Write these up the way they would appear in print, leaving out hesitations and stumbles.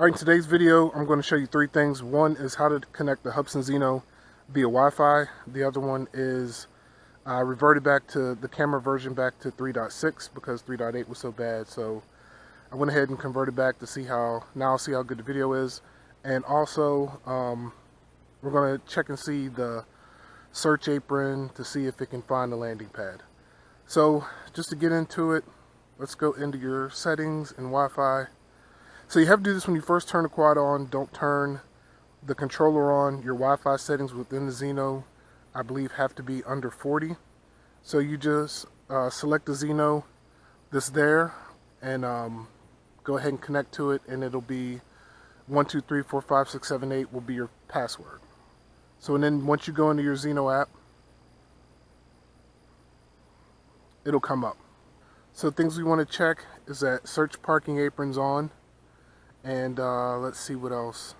Alright, in today's video, I'm going to show you three things. One is how to connect the Hubsan Zino via Wi-Fi. The other one is I reverted back to the camera version back to 3.6 because 3.8 was so bad. So I went ahead and converted back to see how good the video is. And also, we're going to check and see the search apron to see if it can find the landing pad. So just to get into it, let's go into your settings and Wi-Fi. So you have to do this when you first turn the quad on. Don't turn the controller on. Your Wi-Fi settings within the Zino, I believe, have to be under 40. So you just select the Zino that's there and go ahead and connect to it, and it'll be 1, 2, 3, 4, 5, 6, 7, 8 will be your password. So and then once you go into your Zino app, it'll come up. So things we want to check is that search parking apron's on. And let's see what else.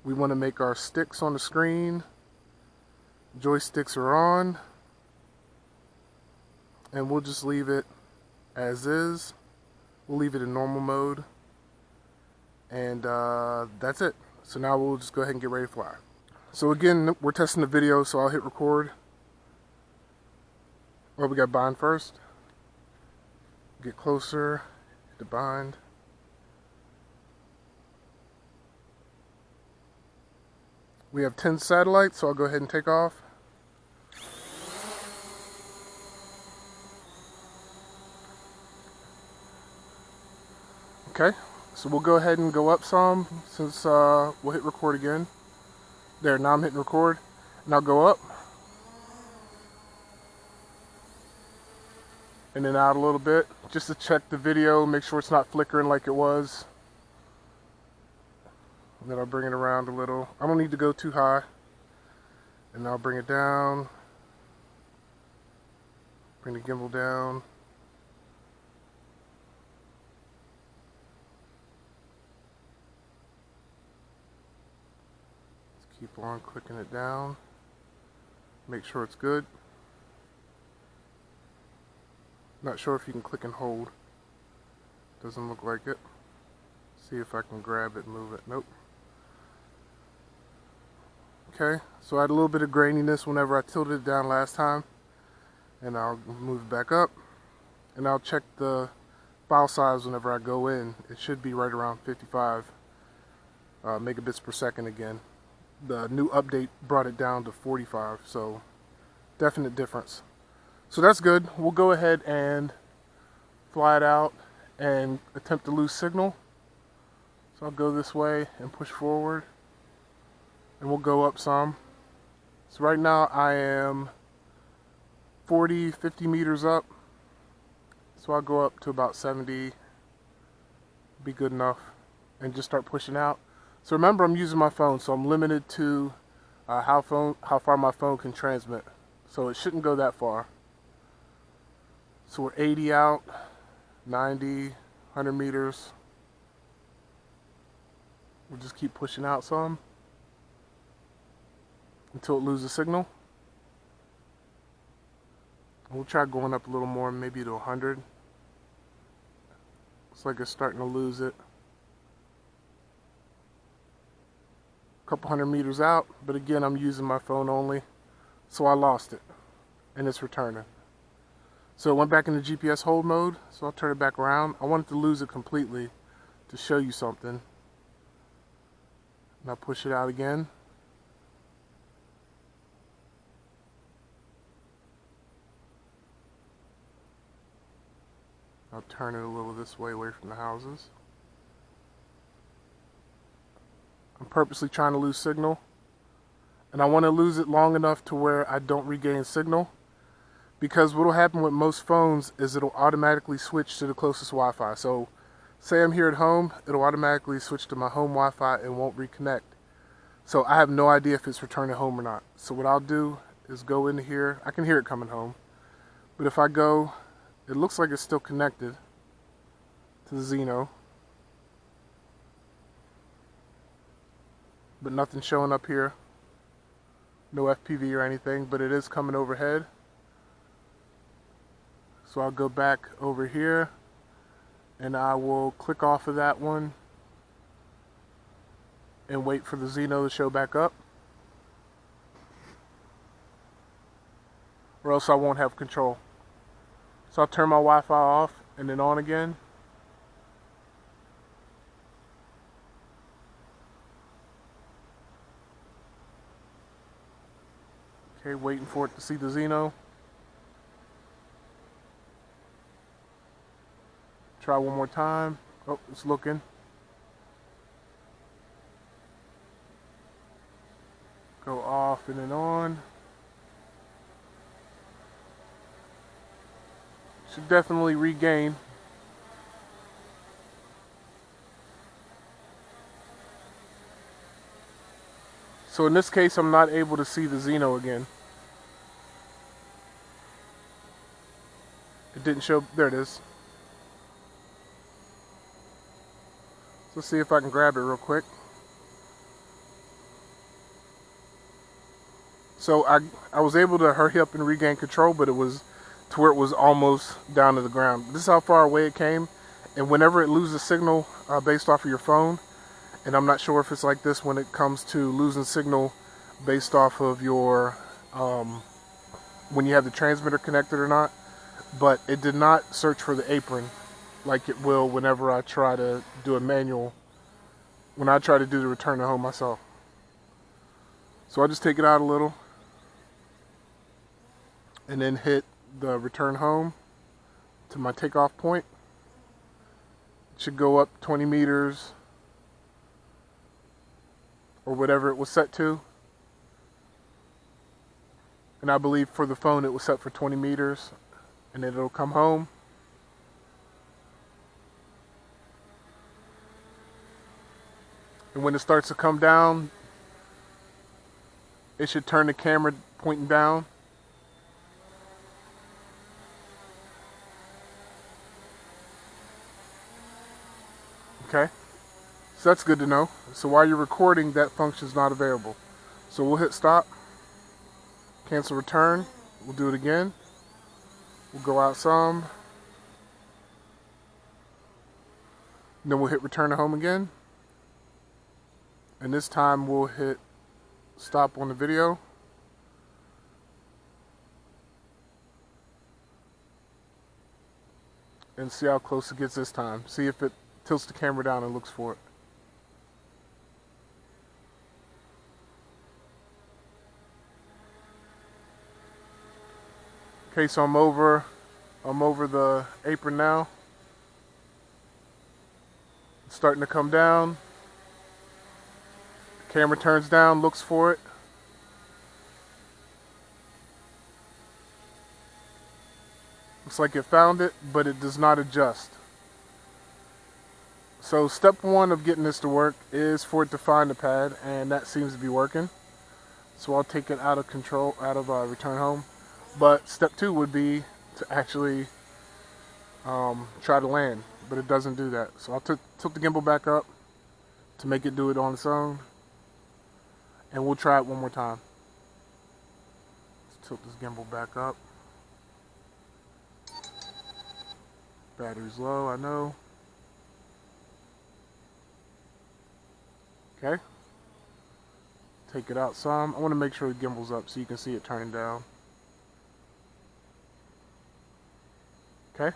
We want to make our sticks on the screen. Joysticks are on. And we'll just leave it as is. We'll leave it in normal mode. And that's it. So now we'll just go ahead and get ready to fly. So again, we're testing the video, so I'll hit record. Well, we got bind first. Get closer, hit the bind. We have 10 satellites, so I'll go ahead and take off. Okay, so we'll go ahead and go up some since we'll hit record again. There, now I'm hitting record. Now go up. And then out a little bit, just to check the video, make sure it's not flickering like it was. And then I'll bring it around a little. I don't need to go too high. And I'll bring it down. Bring the gimbal down. Let's keep on clicking it down. Make sure it's good. Not sure if you can click and hold. Doesn't look like it. See if I can grab it and move it. Nope. Okay, so I had a little bit of graininess whenever I tilted it down last time, and I'll move it back up, and I'll check the file size whenever I go in. It should be right around 55 megabits per second again. The new update brought it down to 45, so definite difference. So that's good. We'll go ahead and fly it out and attempt to lose signal. So I'll go this way and push forward. And we'll go up some. So right now I am 40, 50 meters up. So I'll go up to about 70. Be good enough. And just start pushing out. So remember, I'm using my phone, so I'm limited to how far my phone can transmit. So it shouldn't go that far. So we're 80 out, 90, 100 meters. We'll just keep pushing out some until it loses signal. We'll try going up a little more, maybe to 100. Looks like it's starting to lose it. A couple hundred meters out, but again, I'm using my phone only, so I lost it, and it's returning. So it went back into GPS hold mode, so I'll turn it back around. I wanted to lose it completely to show you something. Now push it out again. I'll turn it a little this way away from the houses. I'm purposely trying to lose signal. And I want to lose it long enough to where I don't regain signal. Because what will happen with most phones is it'll automatically switch to the closest Wi-Fi. So say I'm here at home, it'll automatically switch to my home Wi-Fi and won't reconnect. So I have no idea if it's returning home or not. So what I'll do is go into here. I can hear it coming home. But if I go, it looks like it's still connected to the Zino. But nothing's showing up here. No FPV or anything, but it is coming overhead. So I'll go back over here and I will click off of that one and wait for the Zino to show back up, or else I won't have control. So I'll turn my Wi-Fi off and then on again. Okay, waiting for it to see the Zino. Try one more time. Oh, it's looking. Go off and then on. Should definitely regain. So in this case, I'm not able to see the Zino again. It didn't show. There it is. Let's see if I can grab it real quick. So I was able to hurry up and regain control, but it was to where it was almost down to the ground. This is how far away it came. And whenever it loses signal based off of your phone, and I'm not sure if it's like this when it comes to losing signal based off of your, when you have the transmitter connected or not, but it did not search for the apron like it will whenever I try to do a manual, when I try to do the return to home myself. So I'll just take it out a little and then hit the return home to my takeoff point. It should go up 20 meters or whatever it was set to. And I believe for the phone it was set for 20 meters, and then it'll come home. And when it starts to come down, it should turn the camera pointing down. Okay, so that's good to know. So while you're recording, that function is not available. So we'll hit stop, cancel return, we'll do it again. We'll go out some, and then we'll hit return to home again. And this time we'll hit stop on the video. And see how close it gets this time. See if it tilts the camera down and looks for it. Okay, so I'm over the apron now. It's starting to come down. The camera turns down, looks for it. Looks like it found it, but it does not adjust. So step one of getting this to work is for it to find the pad, and that seems to be working. So I'll take it out of control, out of return home. But step two would be to actually try to land, but it doesn't do that. So I'll tilt the gimbal back up to make it do it on its own, and we'll try it one more time. Let's tilt this gimbal back up. Battery's low, I know. Okay. Take it out some. I want to make sure the gimbal's up so you can see it turning down. Okay.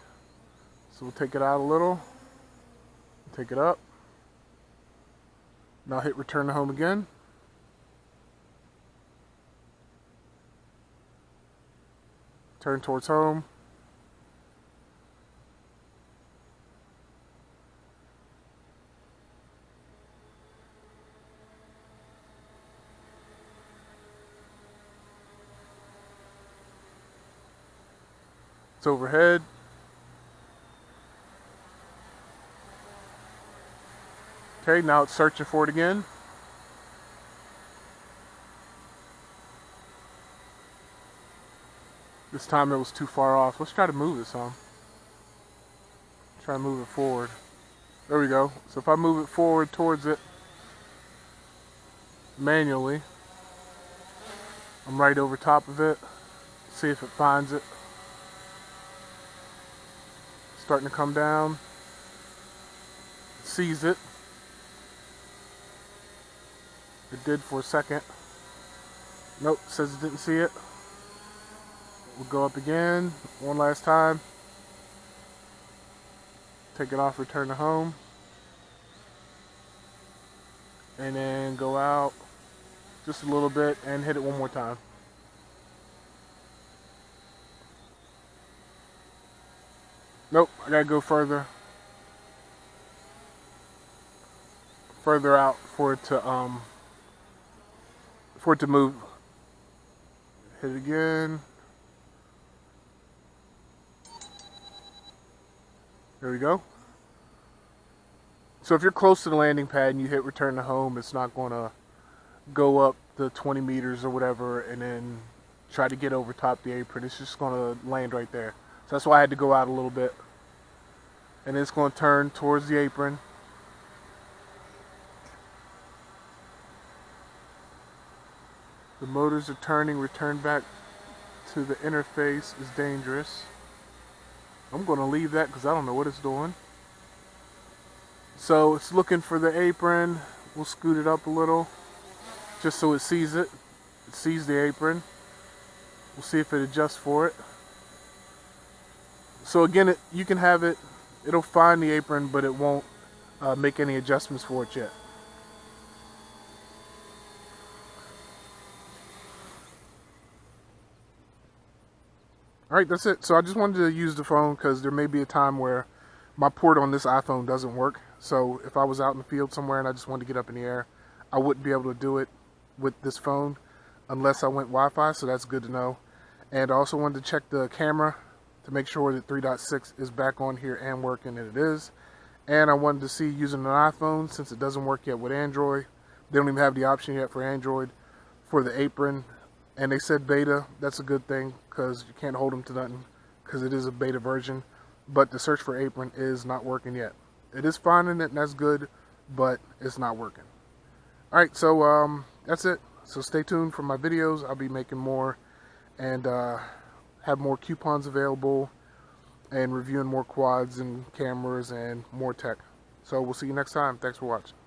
So we'll take it out a little. Take it up. Now hit return to home again. Turn towards home. It's overhead. Okay, now it's searching for it again. This time it was too far off. Let's try to move it some. Try to move it forward. There we go. So if I move it forward towards it manually, I'm right over top of it. See if it finds it. Starting to come down. Sees it. It did for a second. Nope, says it didn't see it. We'll go up again, one last time. Take it off, return to home. And then go out just a little bit and hit it one more time. Nope, I gotta go further out for it to move. Hit it again. There we go. So if you're close to the landing pad and you hit return to home, it's not going to go up the 20 meters or whatever and then try to get over top the apron. It's just going to land right there. So that's why I had to go out a little bit. And it's going to turn towards the apron. The motors are turning. Return back to the interface is dangerous. I'm going to leave that because I don't know what it's doing. So it's looking for the apron. We'll scoot it up a little just so it sees it. It sees the apron. We'll see if it adjusts for it. So again, you can have it. It'll find the apron, but it won't make any adjustments for it yet. Alright, that's it. So I just wanted to use the phone because there may be a time where my port on this iPhone doesn't work. So if I was out in the field somewhere and I just wanted to get up in the air, I wouldn't be able to do it with this phone unless I went Wi-Fi, so that's good to know. And I also wanted to check the camera to make sure that 3.6 is back on here and working, and it is. And I wanted to see using an iPhone, since it doesn't work yet with Android. They don't even have the option yet for Android for the apron. And they said beta. That's a good thing because you can't hold them to nothing because it is a beta version. But the search for apron is not working yet. It is finding it, and that's good, but it's not working. Alright, so that's it. So stay tuned for my videos. I'll be making more and have more coupons available and reviewing more quads and cameras and more tech. So we'll see you next time. Thanks for watching.